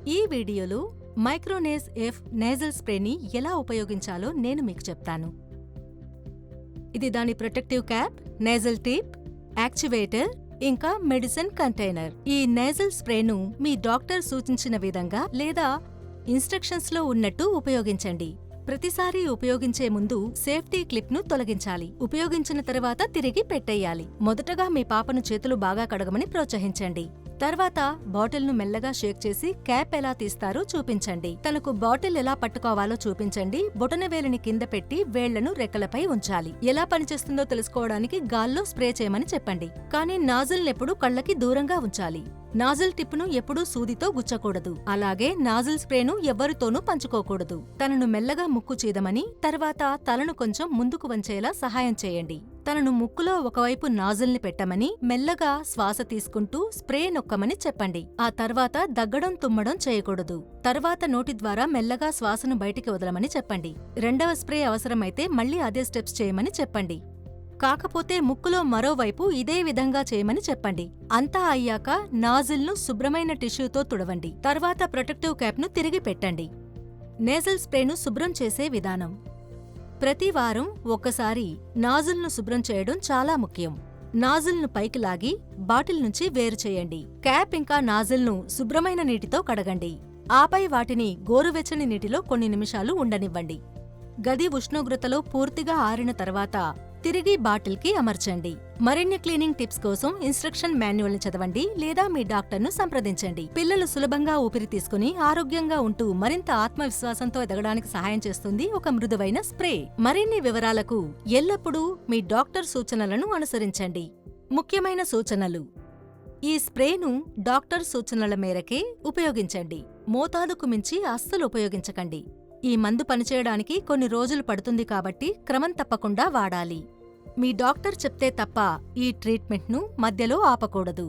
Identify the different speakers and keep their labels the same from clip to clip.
Speaker 1: ఈ వీడియోలో మైక్రోనేజ్ F nasal స్ప్రేని ఎలా ఉపయోగించాలో నేను మీకు చెప్తాను. ఇది దాని protective cap, nasal tip, actuator ఇంకా మెడిసిన్ కంటైనర్. ఈ నేజల్ స్ప్రేను మీ డాక్టర్ సూచించిన విధంగా లేదా ఇన్స్ట్రక్షన్స్లో ఉన్నట్టు ఉపయోగించండి. ప్రతిసారి ఉపయోగించే ముందు సేఫ్టీ క్లిప్ను తొలగించాలి. ఉపయోగించిన తర్వాత తిరిగి పెట్టేయాలి. మొదటగా మీ పాపను చేతులు బాగా కడగమని ప్రోత్సహించండి. తర్వాత బాటిల్ను మెల్లగా షేక్ చేసి క్యాప్ ఎలా తీస్తారో చూపించండి. తనకు బాటిల్ ఎలా పట్టుకోవాలో చూపించండి. బొటనవేలిని కింద పెట్టి వేళ్లను రెక్కలపై ఉంచాలి. ఎలా పనిచేస్తుందో తెలుసుకోవడానికి గాల్లో స్ప్రే చేయమని చెప్పండి. కానీ నాజిల్నెప్పుడూ కళ్లకి దూరంగా ఉంచాలి. నాజిల్ టిప్ను ఎప్పుడూ సూదితో గుచ్చకూడదు. అలాగే నాజిల్ స్ప్రేను ఎవ్వరితోనూ పంచుకోకూడదు. తనను మెల్లగా ముక్కు చీదమని, తర్వాత తలను కొంచెం ముందుకు వంచేలా సహాయం చేయండి. తనను ముక్కులో ఒకవైపు నాజిల్ని పెట్టమని, మెల్లగా శ్వాస తీసుకుంటూ స్ప్రే నొక్కమని చెప్పండి. ఆ తర్వాత దగ్గడం తుమ్మడం చేయకూడదు. తర్వాత నోటి ద్వారా మెల్లగా శ్వాసను బయటికి వదలమని చెప్పండి. రెండవ స్ప్రే అవసరమైతే మళ్లీ అదే స్టెప్స్ చేయమని చెప్పండి. కాకపోతే ముక్కులో మరోవైపు ఇదే విధంగా చేయమని చెప్పండి. అంతా అయ్యాక నాజిల్ను శుభ్రమైన టిష్యూతో తుడవండి. తర్వాత ప్రొటెక్టివ్ క్యాప్ను తిరిగి పెట్టండి. నేజల్ స్ప్రేను శుభ్రం చేసే విధానం: ప్రతి వారం ఒక్కసారి నాజిల్ను శుభ్రం చేయడం చాలా ముఖ్యం. నాజిల్ను పైకి లాగి బాటిల్ నుంచి వేరు చేయండి. క్యాప్ ఇంకా నాజిల్ను శుభ్రమైన నీటితో కడగండి. ఆపై వాటిని గోరువెచ్చని నీటిలో కొన్ని నిమిషాలు ఉండనివ్వండి. గది ఉష్ణోగ్రతలో పూర్తిగా ఆరిన తర్వాత తిరిగి బాటిల్కి అమర్చండి. మరిన్ని క్లీనింగ్ టిప్స్ కోసం ఇన్స్ట్రక్షన్ మాన్యువల్ని చదవండి లేదా మీ డాక్టర్ను సంప్రదించండి. పిల్లలు సులభంగా ఊపిరి తీసుకుని ఆరోగ్యంగా ఉంటూ మరింత ఆత్మవిశ్వాసంతో ఎదగడానికి సహాయం చేస్తుంది ఒక మృదువైన స్ప్రే. మరిన్ని వివరాలకు ఎల్లప్పుడూ మీ డాక్టర్ సూచనలను అనుసరించండి. ముఖ్యమైన సూచనలు: ఈ స్ప్రేను డాక్టర్ సూచనల మేరకే ఉపయోగించండి. మోతాదుకు మించి అస్సలు ఉపయోగించకండి. ఈ మందు పనిచేయడానికి కొన్ని రోజులు పడుతుంది కాబట్టి క్రమం తప్పకుండా వాడాలి. మీ డాక్టర్ చెప్తే తప్ప ఈ ట్రీట్మెంట్ను మధ్యలో ఆపకూడదు.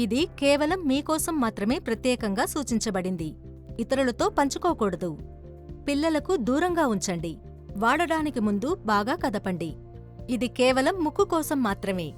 Speaker 1: ఇది కేవలం మీకోసం మాత్రమే ప్రత్యేకంగా సూచించబడింది. ఇతరులతో పంచుకోకూడదు. పిల్లలకు దూరంగా ఉంచండి. వాడడానికి ముందు బాగా కదపండి. ఇది కేవలం ముక్కు కోసం మాత్రమే.